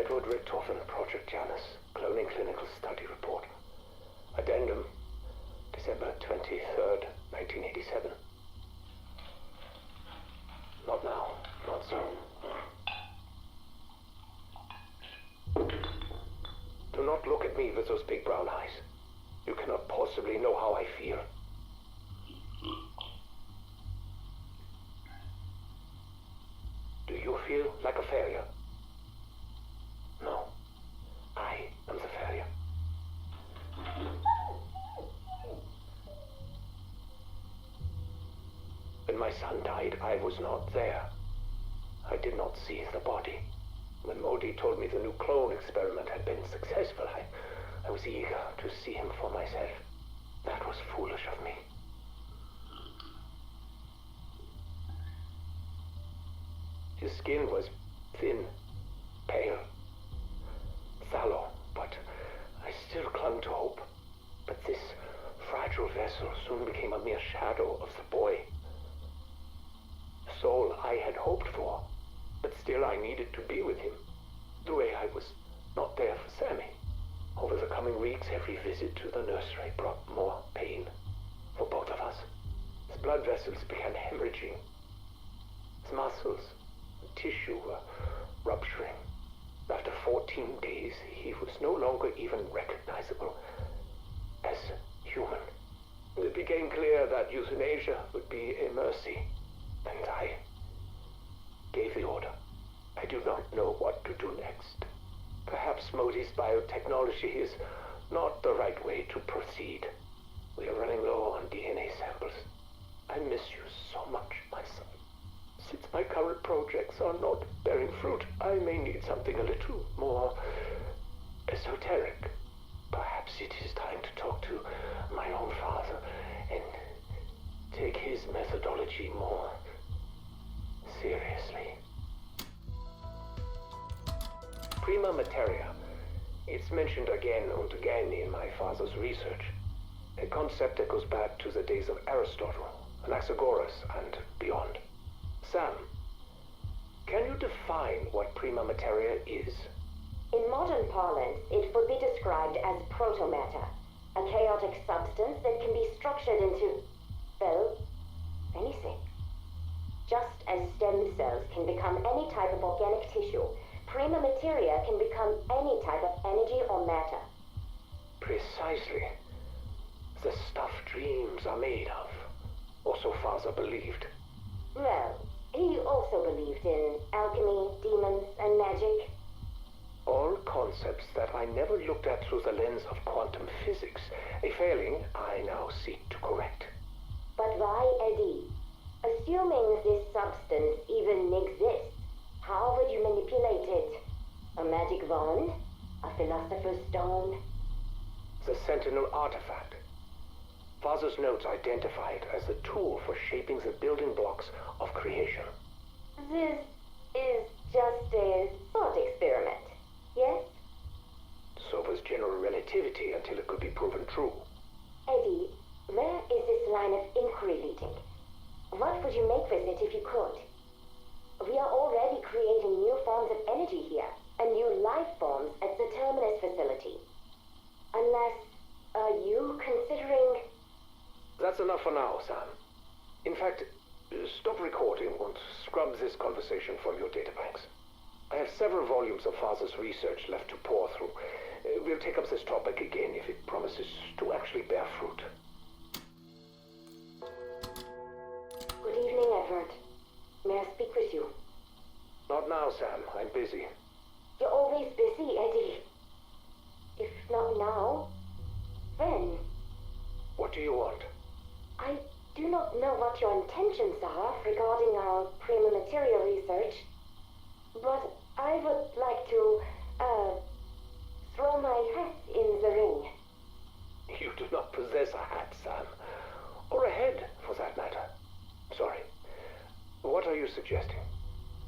Edward Richtofen, Project Janus, Cloning Clinical Study Report. Addendum, December 23rd, 1987. Not now, not so. Do not look at me with those big brown eyes. You cannot possibly know how I feel. Do you feel like a failure? No. I am the failure. When my son died, I was not there. I did not see the body. When Modi told me the new clone experiment had been successful, I was eager to see him for myself. That was foolish of me. His skin was thin, pale, sallow, but I still clung to hope. But this fragile vessel soon became a mere shadow of the boy. The soul I had hoped for, but still I needed to be with him, the way I was not there for Sammy. Over the coming weeks, every visit to the nursery brought more pain for both of us. His blood vessels began hemorrhaging. His muscles and tissue were rupturing. After 14 days, he was no longer even recognizable as human. It became clear that euthanasia would be a mercy, and I gave the order. I do not know what to do next. Perhaps Modi's biotechnology is not the right way to proceed. We are running low on DNA samples. I miss you so much, my son. Since my current projects are not bearing fruit, I may need something a little more esoteric. Perhaps it is time to talk to my own father and take his methodology more seriously. Prima materia. It's mentioned again and again in my father's research. A concept that goes back to the days of Aristotle, Anaxagoras, and beyond. Sam, can you define what prima materia is? In modern parlance, it would be described as protomatter, a chaotic substance that can be structured into, well, anything. Just as stem cells can become any type of organic tissue, prima materia can become any type of energy or matter. Precisely. The stuff dreams are made of, or so father believed. Well, he also believed in alchemy, demons, and magic. All concepts that I never looked at through the lens of quantum physics, a failing I now seek to correct. But why, Eddie? Assuming this substance even exists, how would you manipulate it? A magic wand? A philosopher's stone? The Sentinel artifact. Father's notes identify it as the tool for shaping the building blocks of creation. This is just a thought experiment, yes? So was general relativity until it could be proven true. Eddie, where is this line of inquiry leading? What would you make with it if you could? We are already creating new forms of energy here, and new life forms at the Terminus facility. Unless, are you considering... That's enough for now, Sam. In fact, stop recording and scrub this conversation from your databanks. I have several volumes of Father's research left to pour through. We'll take up this topic again if it promises to actually bear fruit. Good evening, Edward. May I speak with you? Not now, Sam. I'm busy. You're always busy, Eddie. If not now, when? What do you want? I do not know what your intentions are regarding our prima materia research, but I would like to, throw my hat in the ring. You do not possess a hat, Sam. Or a head, for that matter. Sorry. What are you suggesting?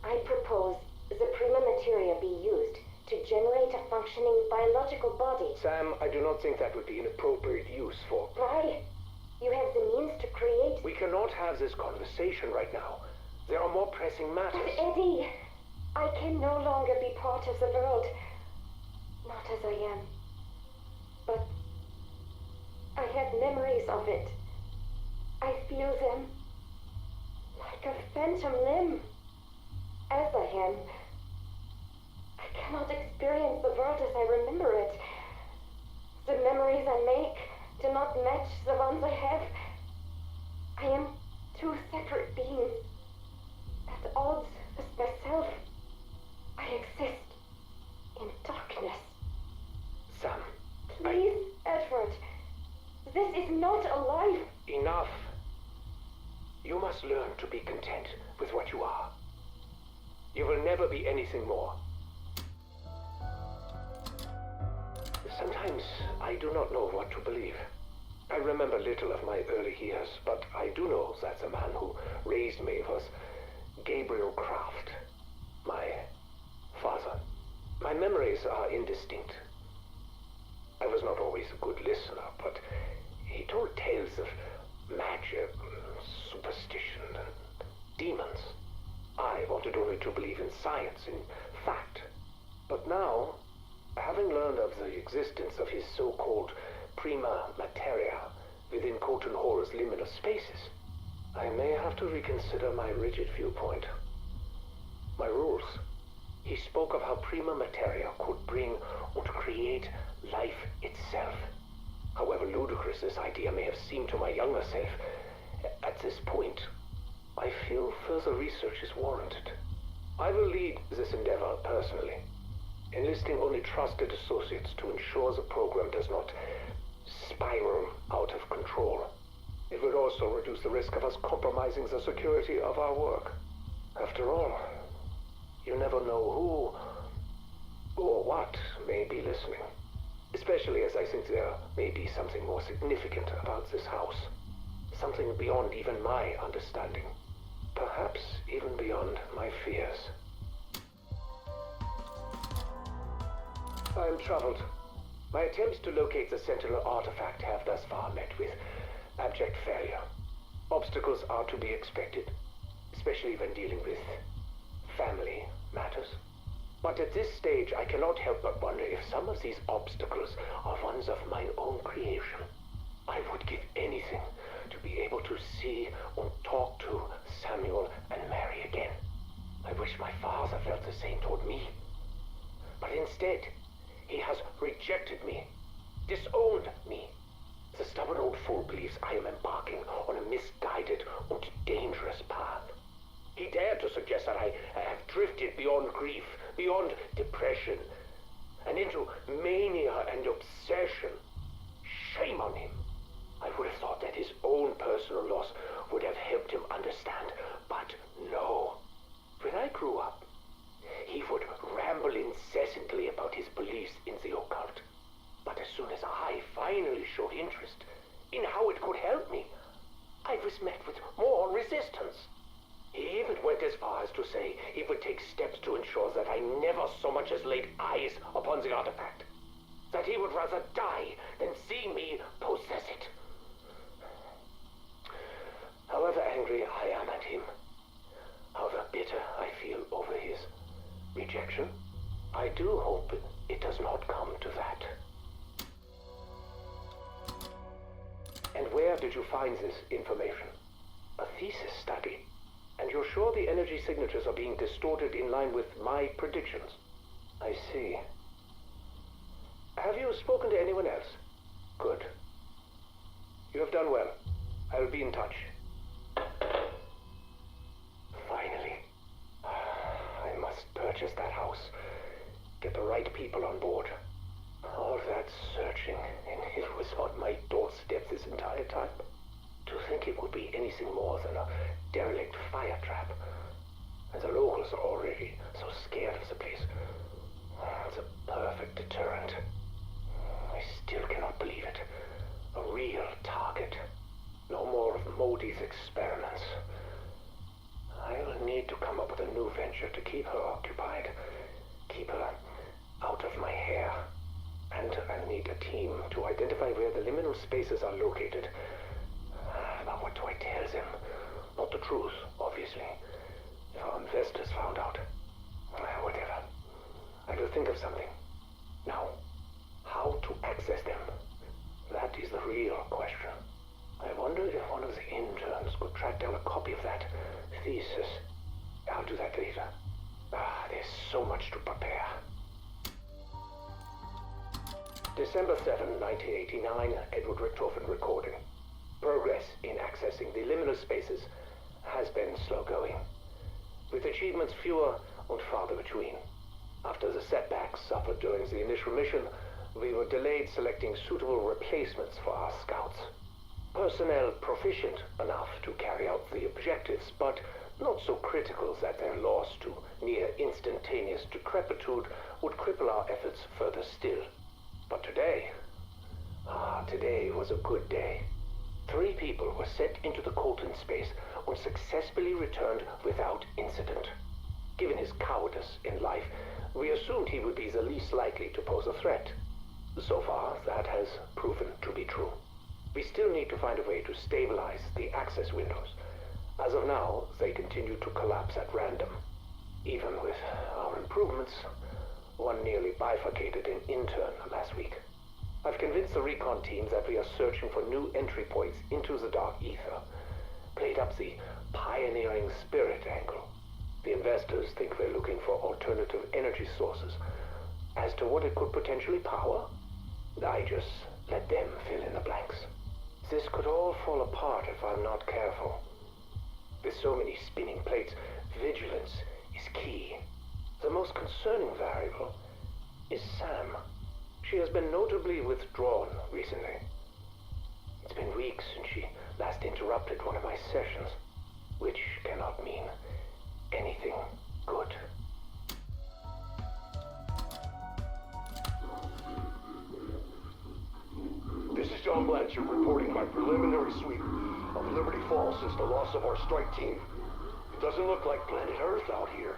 I propose the prima materia be used to generate a functioning biological body. Sam, I do not think that would be an appropriate use for... Why? You have the means to create... We cannot have this conversation right now. There are more pressing matters. But Eddie, I can no longer be part of the world not as I am. But I had memories of it. I feel them like a phantom limb. As I am, I cannot experience the world as I remember it. The memories I make do not match the ones I have. I am two separate beings, at odds with myself. I exist in darkness. Sam, Please, Edward. This is not a life. Enough. You must learn to be content with what you are. You will never be anything more. Sometimes I do not know what to believe. I remember little of my early years, but I do know that the man who raised me was Gabriel Kraft, my father. My memories are indistinct. I was not always a good listener, but he told tales of magic, superstition, and demons. I wanted only to believe in science, in fact. But now, having learned of the existence of his so-called prima materia within Colton Horror's liminal spaces, I may have to reconsider my rigid viewpoint. My rules. He spoke of how prima materia could bring or create life itself. However ludicrous this idea may have seemed to my younger self, at this point, I feel further research is warranted. I will lead this endeavor personally, enlisting only trusted associates to ensure the program does not spiral out of control. It would also reduce the risk of us compromising the security of our work. After all, you never know who or what may be listening. Especially as I think there may be something more significant about this house. Something beyond even my understanding. Perhaps even beyond my fears. I am troubled. My attempts to locate the Sentinel artifact have thus far met with abject failure. Obstacles are to be expected, especially when dealing with family matters. But at this stage, I cannot help but wonder if some of these obstacles are ones of mine own creation. I would give anything to be able to see or talk to Samuel and Mary again. I wish my father felt the same toward me. But instead, he has rejected me, disowned me. The stubborn old fool believes I am embarking on a misguided and dangerous path. He dared to suggest that I have drifted beyond grief, beyond depression, and into mania and obsession. Shame on him. I would have thought that his own personal loss would have helped him understand, but no. When I grew up, he would ramble incessantly about his beliefs in the occult. But as soon as I finally showed interest in how it could help me, I was met with more resistance. He even went as far as to say he would take steps to ensure that I never so much as laid eyes upon the artifact. That he would rather die than see me possess it. However angry I am at him, however bitter I feel over his rejection, I do hope it does not come to that. And where did you find this information? A thesis study. And you're sure the energy signatures are being distorted in line with my predictions? I see. Have you spoken to anyone else? Good. You have done well. I will be in touch. Finally. I must purchase that house. Get the right people on board. All that searching, and it was on my doorstep this entire time. To think it would be anything more than a derelict fire trap. And the locals are already so scared of the place. It's a perfect deterrent. I still cannot believe it. A real target. No more of Modi's experiments. I'll need to come up with a new venture to keep her occupied. Keep her out of my hair. And I'll need a team to identify where the liminal spaces are located. But what do I tell them? Not the truth, obviously. If our investors found out. Whatever. I will think of something. Now. interns could track down a copy of that Thesis. I'll do that later. There's so much to prepare. December 7, 1989, Edward Richtofen recording. Progress in accessing the liminal spaces has been slow going, with achievements fewer and farther between. After the setbacks suffered during the initial mission, we were delayed selecting suitable replacements for our scouts. Personnel proficient enough to carry out the objectives, but not so critical that their loss to near instantaneous decrepitude would cripple our efforts further still. But today was a good day. 3 people were sent into the Colton space and successfully returned without incident. Given his cowardice in life, we assumed he would be the least likely to pose a threat. So far, that has proven to be true. We still need to find a way to stabilize the access windows. As of now, they continue to collapse at random. Even with our improvements, one nearly bifurcated an intern last week. I've convinced the recon team that we are searching for new entry points into the dark ether. Played up the pioneering spirit angle. The investors think we're looking for alternative energy sources. As to what it could potentially power, I just let them fill in the blanks. This could all fall apart if I'm not careful. With so many spinning plates, vigilance is key. The most concerning variable is Sam. She has been notably withdrawn recently. It's been weeks since she last interrupted one of my sessions, which cannot mean anything good. This is John Blanchard reporting my preliminary sweep of Liberty Falls since the loss of our strike team. It doesn't look like planet Earth out here.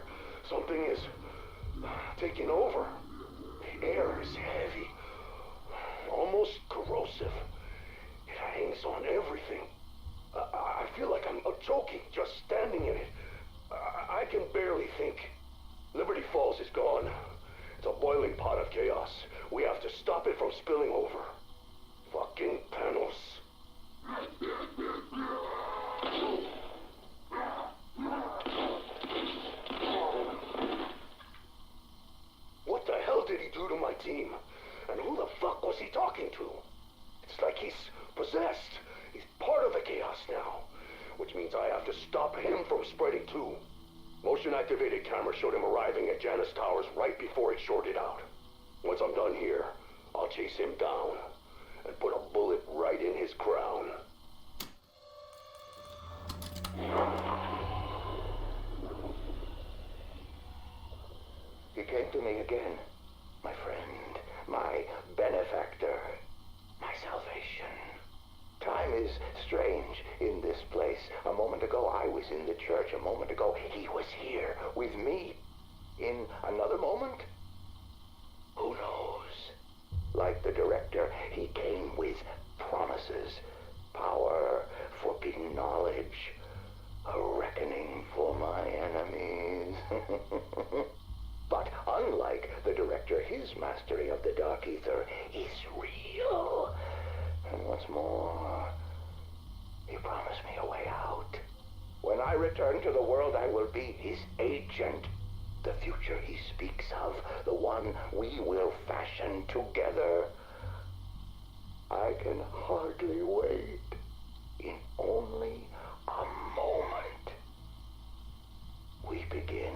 Something is taking over. The air is heavy, almost corrosive. It hangs on everything. I feel like I'm choking just standing in it. I can barely think. Liberty Falls is gone. It's a boiling pot of chaos. We have to stop it from spilling over. Fucking panels. What the hell did he do to my team? And who the fuck was he talking to? It's like he's possessed. He's part of the chaos now. Which means I have to stop him from spreading too. Motion-activated camera showed him arriving at Janus Towers right before it shorted out. Once I'm done here, I'll chase him down and put a bullet right in his crown. He came to me again, my friend, my benefactor, my salvation. Time is strange in this place. A moment ago, I was in the church. A moment ago, he was here with me. In another moment, who knows? Like the director, he came with promises, power, forbidden knowledge, a reckoning for my enemies. But unlike the director, his mastery of the dark ether is real. And what's more, he promised me a way out. When I return to the world, I will be his agent. The future he speaks of, the one we will fashion together. I can hardly wait. In only a moment, we begin.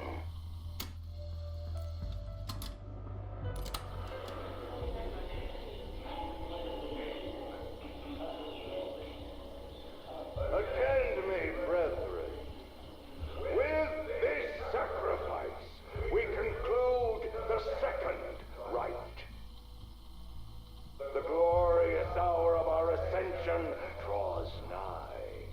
Attend me, brethren. With this sacrifice, we conclude the second rite. The glorious hour of our ascension draws nigh.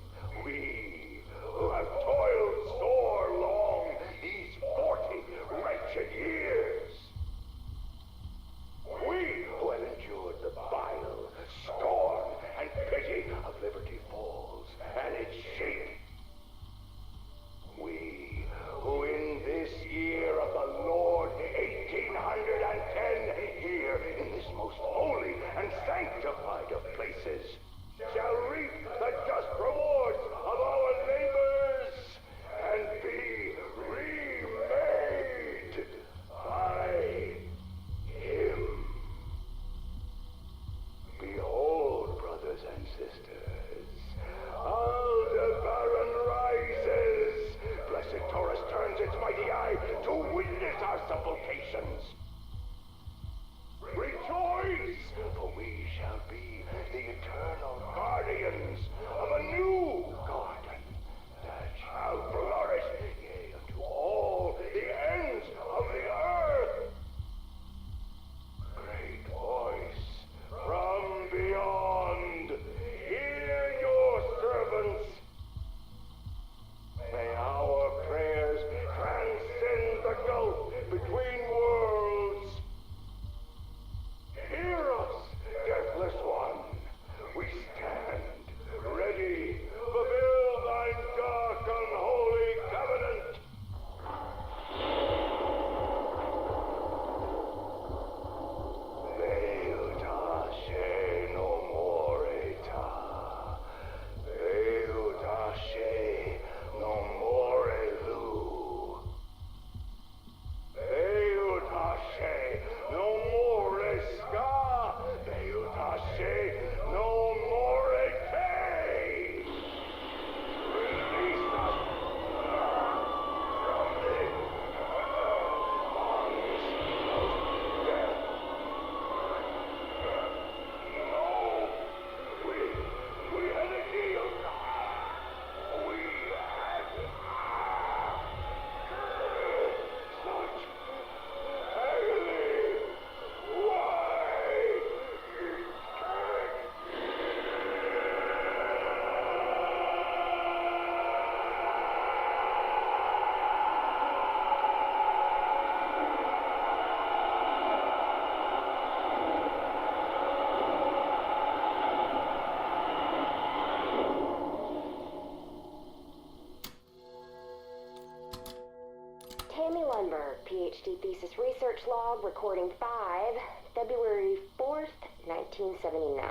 Lundberg, PhD thesis research log, recording 5, February 4th, 1979.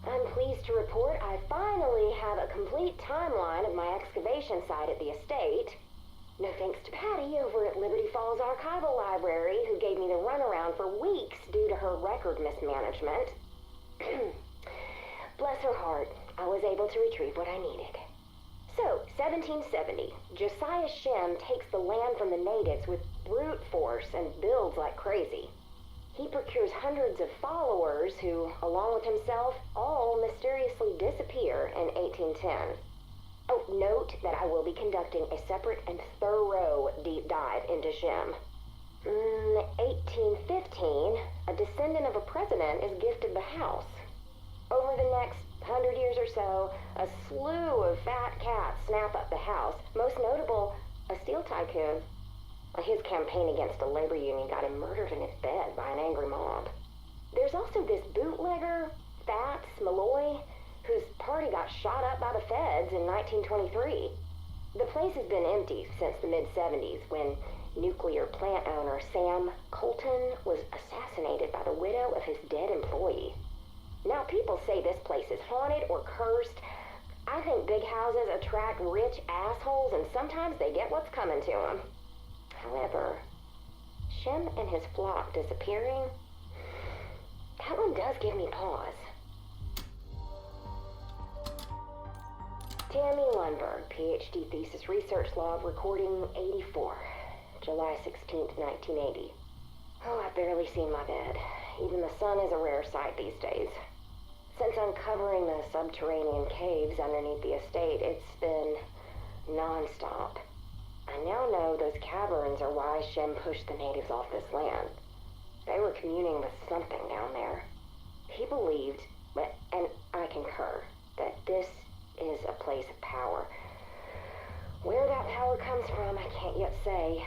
I'm pleased to report I finally have a complete timeline of my excavation site at the estate. No thanks to Patty over at Liberty Falls Archival Library, who gave me the runaround for weeks due to her record mismanagement. Bless her heart, I was able to retrieve what I needed. So, 1770, Josiah Shem takes the land from the natives with brute force and builds like crazy. He procures hundreds of followers who, along with himself, all mysteriously disappear in 1810. Oh, note that I will be conducting a separate and thorough deep dive into Shem. 1815, a descendant of a president is gifted the house. Over the next 100 years or so, a slew of fat cats snap up the house, most notable, a steel tycoon. His campaign against a labor union got him murdered in his bed by an angry mob. There's also this bootlegger, Fats Malloy, whose party got shot up by the feds in 1923. The place has been empty since the mid-70s when nuclear plant owner Sam Colton was assassinated by the widow of his dead employee. Now people say this place is haunted or cursed. I think big houses attract rich assholes and sometimes they get what's coming to them. However, Shem and his flock disappearing, that one does give me pause. Tammy Lundberg, PhD thesis research log, recording 84, July 16th, 1980. Oh, I've barely seen my bed. Even the sun is a rare sight these days. Since uncovering the subterranean caves underneath the estate, it's been non-stop. I now know those caverns are why Shem pushed the natives off this land. They were communing with something down there. He believed, and I concur, that this is a place of power. Where that power comes from, I can't yet say.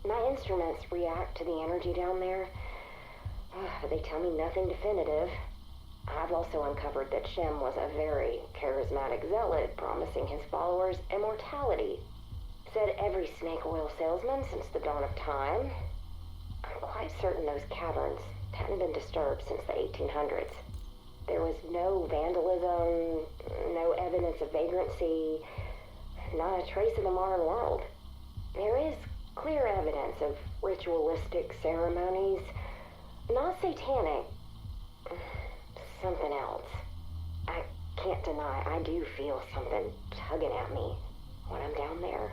My instruments react to the energy down there. They tell me nothing definitive. I've also uncovered that Shem was a very charismatic zealot, promising his followers immortality. Said every snake oil salesman since the dawn of time. I'm quite certain those caverns hadn't been disturbed since the 1800s. There was no vandalism, no evidence of vagrancy, not a trace of the modern world. There is clear evidence of ritualistic ceremonies, not satanic, something else. I can't deny I do feel something tugging at me when I'm down there.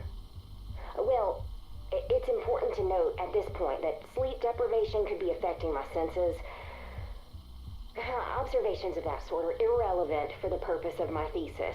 Well, it's important to note at this point that sleep deprivation could be affecting my senses. Observations of that sort are irrelevant for the purpose of my thesis.